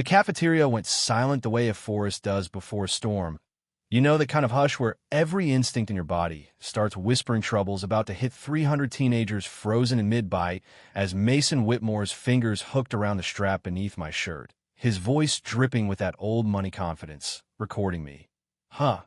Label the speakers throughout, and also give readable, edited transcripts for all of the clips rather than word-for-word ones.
Speaker 1: The cafeteria went silent the way a forest does before a storm. You know, the kind of hush where every instinct in your body starts whispering troubles about to hit 300 teenagers frozen in mid-bite as Mason Whitmore's fingers hooked around the strap beneath my shirt, his voice dripping with that old money confidence, recording me. Huh.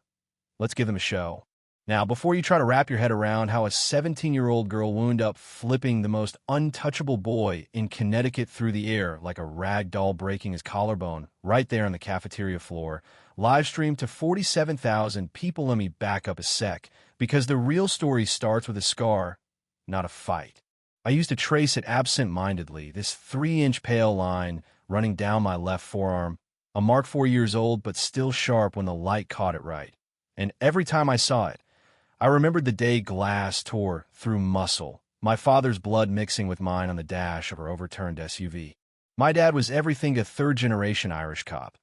Speaker 1: Let's give them a show. Now, before you try to wrap your head around how a 17-year-old girl wound up flipping the most untouchable boy in Connecticut through the air like a rag doll breaking his collarbone right there on the cafeteria floor, live streamed to 47,000 people, let me back up a sec, because the real story starts with a scar, not a fight. I used to trace it absent-mindedly, this 3-inch pale line running down my left forearm, a mark 4 years old but still sharp when the light caught it right. And every time I saw it, I remembered the day glass tore through muscle, my father's blood mixing with mine on the dash of our overturned SUV. My dad was everything a third-generation Irish cop,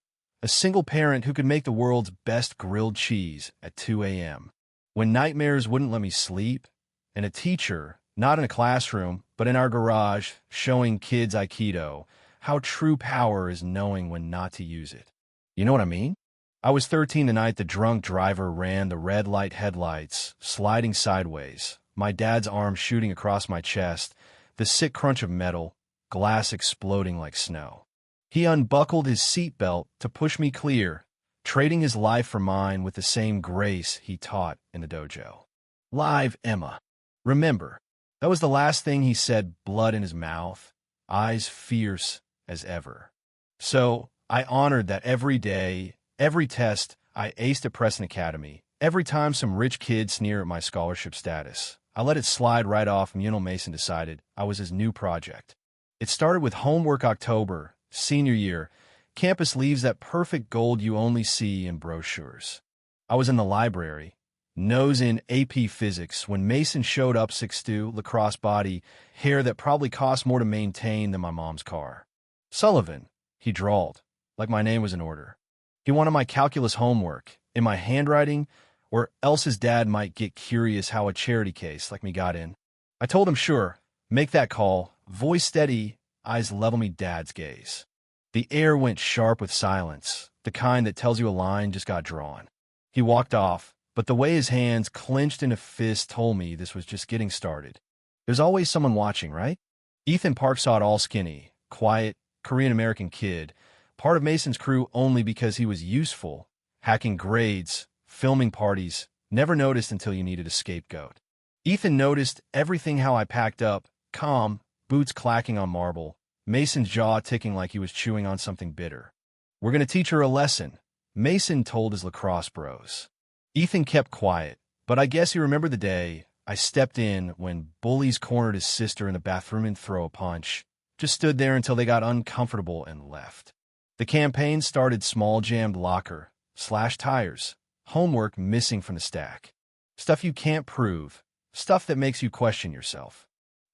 Speaker 1: a single parent who could make the world's best grilled cheese at 2 a.m. when nightmares wouldn't let me sleep, and a teacher, not in a classroom, but in our garage, showing kids Aikido, how true power is knowing when not to use it. You know what I mean? I was 13 the night the drunk driver ran the red light headlights, sliding sideways, my dad's arm shooting across my chest, the sick crunch of metal, glass exploding like snow. He unbuckled his seatbelt to push me clear, trading his life for mine with the same grace he taught in the dojo. Live Emma. Remember, that was the last thing he said, blood in his mouth, eyes fierce as ever. So I honored that every day, every test I aced at Preston Academy, every time some rich kid sneered at my scholarship status, I let it slide right off and Mason decided I was his new project. It started with homework October, senior year. Campus leaves that perfect gold you only see in brochures. I was in the library, nose in AP Physics, when Mason showed up, 6'2", lacrosse body, hair that probably cost more to maintain than my mom's car. Sullivan, he drawled, like my name was in order. He wanted my calculus homework, in my handwriting, or else his dad might get curious how a charity case like me got in. I told him, sure, make that call, voice steady, eyes level me dad's gaze. The air went sharp with silence, the kind that tells you a line just got drawn. He walked off, but the way his hands clenched in a fist told me this was just getting started. There's always someone watching, right? Ethan Park saw it all, skinny, quiet, Korean-American kid, part of Mason's crew only because he was useful, hacking grades, filming parties, never noticed until you needed a scapegoat. Ethan noticed everything, how I packed up, calm, boots clacking on marble, Mason's jaw ticking like he was chewing on something bitter. We're going to teach her a lesson, Mason told his lacrosse bros. Ethan kept quiet, but I guess he remembered the day I stepped in when Bullies cornered his sister in the bathroom and throw a punch, just stood there until they got uncomfortable and left. The campaign started small, jammed locker, slashed tires, homework missing from the stack. Stuff you can't prove, stuff that makes you question yourself.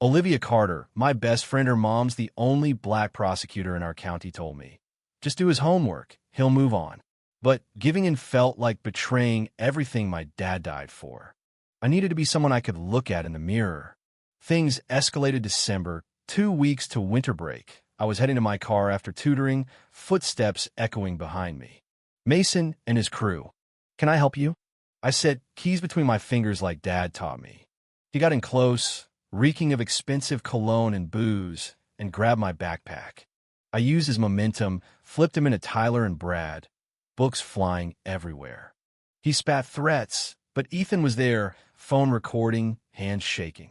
Speaker 1: Olivia Carter, my best friend, her mom's the only black prosecutor in our county, told me, just do his homework, he'll move on. But giving in felt like betraying everything my dad died for. I needed to be someone I could look at in the mirror. Things escalated December, 2 weeks to winter break. I was heading to my car after tutoring, footsteps echoing behind me. Mason and his crew. Can I help you? I said, keys between my fingers like Dad taught me. He got in close, reeking of expensive cologne and booze, and grabbed my backpack. I used his momentum, flipped him into Tyler and Brad, books flying everywhere. He spat threats, but Ethan was there, phone recording, hands shaking.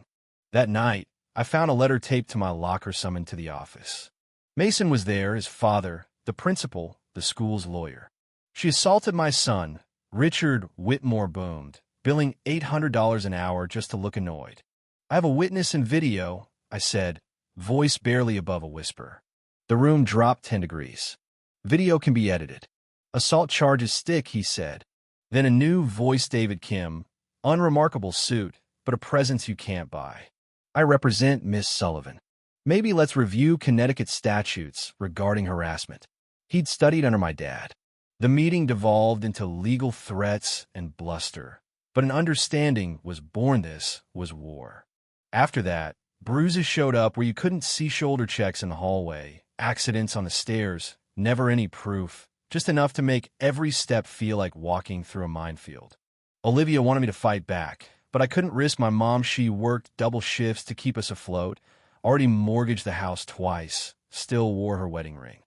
Speaker 1: That night, I found a letter taped to my locker summoned to the office. Mason was there, his father, the principal, the school's lawyer. She assaulted my son, Richard Whitmore boomed, billing $800 an hour just to look annoyed. I have a witness and video, I said, voice barely above a whisper. The room dropped 10 degrees. Video can be edited. Assault charges stick, he said. Then a new voice, David Kim, unremarkable suit, but a presence you can't buy. I represent Miss Sullivan. Maybe let's review Connecticut statutes regarding harassment. He'd studied under my dad. The meeting devolved into legal threats and bluster, but an understanding was born. This was war. After that, bruises showed up where you couldn't see, shoulder checks in the hallway, accidents on the stairs, Never any proof, just enough to make every step feel like walking through a minefield. Olivia wanted me to fight back, but I couldn't risk my mom. She worked double shifts to keep us afloat, already mortgaged the house twice, still wore her wedding ring.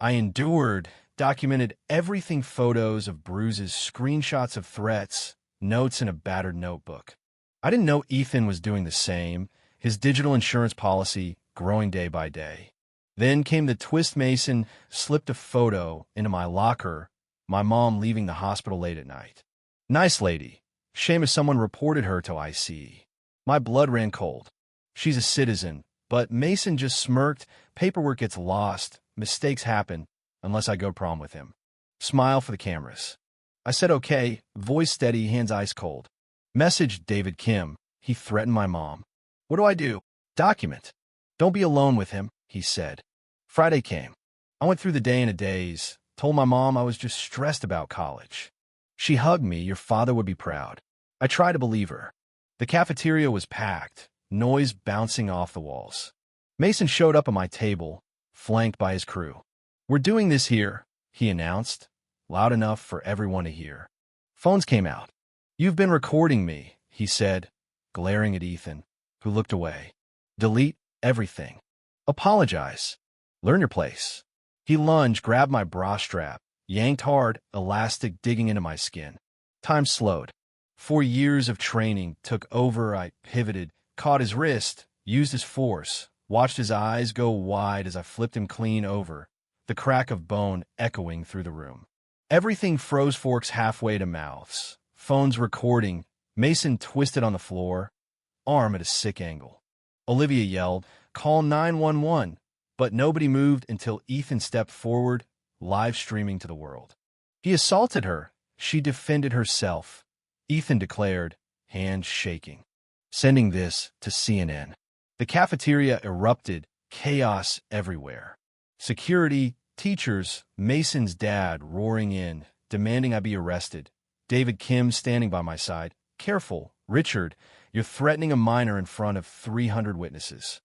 Speaker 1: I endured, documented everything, photos of bruises, screenshots of threats, notes in a battered notebook. I didn't know Ethan was doing the same, his digital insurance policy growing day by day. Then came the twist. Mason slipped a photo into my locker, my mom leaving the hospital late at night. Nice lady. Shame if someone reported her to IC. My blood ran cold. She's a citizen, but Mason just smirked. Paperwork gets lost. Mistakes happen, unless I go prom with him. Smile for the cameras. I said okay, voice steady, hands ice cold. Message David Kim. He threatened my mom. What do I do? Document. Don't be alone with him, he said. Friday came. I went through the day in a daze, told my mom I was just stressed about college. She hugged me. Your father would be proud. I tried to believe her. The cafeteria was packed, noise bouncing off the walls. Mason showed up at my table, flanked by his crew. We're doing this here, he announced, loud enough for everyone to hear. Phones came out. You've been recording me, he said, glaring at Ethan, who looked away. Delete everything. Apologize. Learn your place. He lunged, grabbed my bra strap, yanked hard, elastic digging into my skin. Time slowed. 4 years of training took over. I pivoted, caught his wrist, used his force, watched his eyes go wide as I flipped him clean over, the crack of bone echoing through the room. Everything froze, forks halfway to mouths. Phones recording. Mason twisted on the floor, arm at a sick angle. Olivia yelled, call 911, but nobody moved until Ethan stepped forward, live streaming to the world. He assaulted her. She defended herself. Ethan declared, hands shaking. Sending this to CNN. The cafeteria erupted, chaos everywhere. Security, teachers, Mason's dad roaring in, demanding I be arrested. David Kim standing by my side. Careful, Richard, you're threatening a minor in front of 300 witnesses.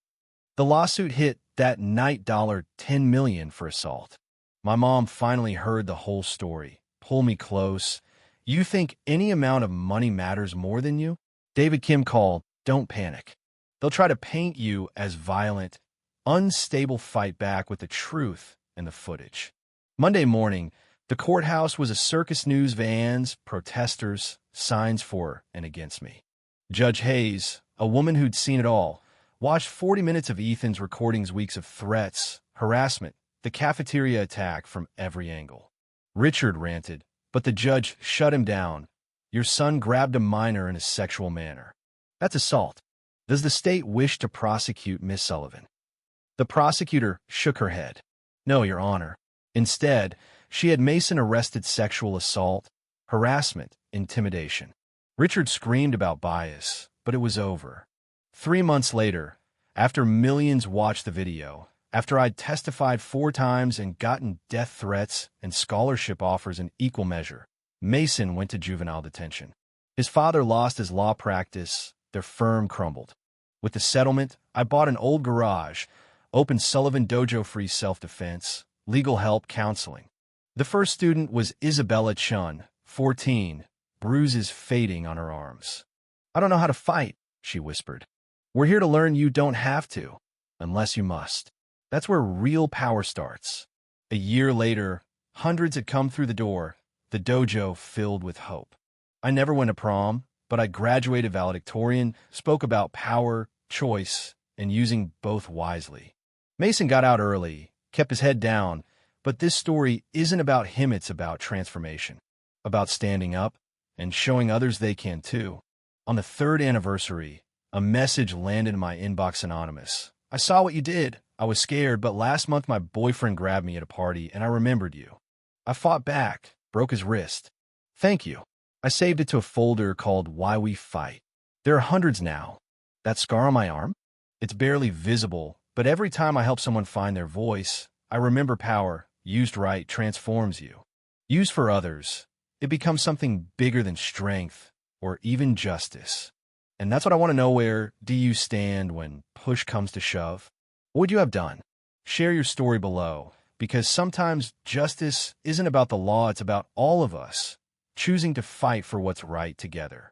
Speaker 1: The lawsuit hit that night, $10 million for assault. My mom finally heard the whole story. Pull me close. You think any amount of money matters more than you? David Kim called, don't panic. They'll try to paint you as violent, unstable. Fight back with the truth and the footage. Monday morning, the courthouse was a circus. News vans, protesters, signs for and against me. Judge Hayes, a woman who'd seen it all, watched 40 minutes of Ethan's recordings, weeks of threats, harassment, the cafeteria attack from every angle. Richard ranted, but the judge shut him down. Your son grabbed a minor in a sexual manner. That's assault. Does the state wish to prosecute Miss Sullivan? The prosecutor shook her head. No, Your Honor. Instead, she had Mason arrested. Sexual assault, harassment, intimidation. Richard screamed about bias, but it was over. 3 months later, after millions watched the video, after I'd testified 4 times and gotten death threats and scholarship offers in equal measure, Mason went to juvenile detention. His father lost his law practice. Their firm crumbled. With the settlement, I bought an old garage, opened Sullivan Dojo, free self-defense, legal help, counseling. The first student was Isabella Chun, 14, bruises fading on her arms. I don't know how to fight, she whispered. We're here to learn. You don't have to, unless you must. That's where real power starts. A year later, hundreds had come through the door, the dojo filled with hope. I never went to prom, but I graduated valedictorian, spoke about power, choice, and using both wisely. Mason got out early, kept his head down, but this story isn't about him. It's about transformation, about standing up and showing others they can too. On the 3rd anniversary, a message landed in my inbox, anonymous. I saw what you did. I was scared, but last month my boyfriend grabbed me at a party and I remembered you. I fought back, broke his wrist. Thank you. I saved it to a folder called Why We Fight. There are hundreds now. That scar on my arm? It's barely visible, but every time I help someone find their voice, I remember power, used right, transforms you. Used for others, it becomes something bigger than strength or even justice. And that's what I want to know. Where do you stand when push comes to shove? What would you have done? Share your story below. because sometimes justice isn't about the law, it's about all of us choosing to fight for what's right together.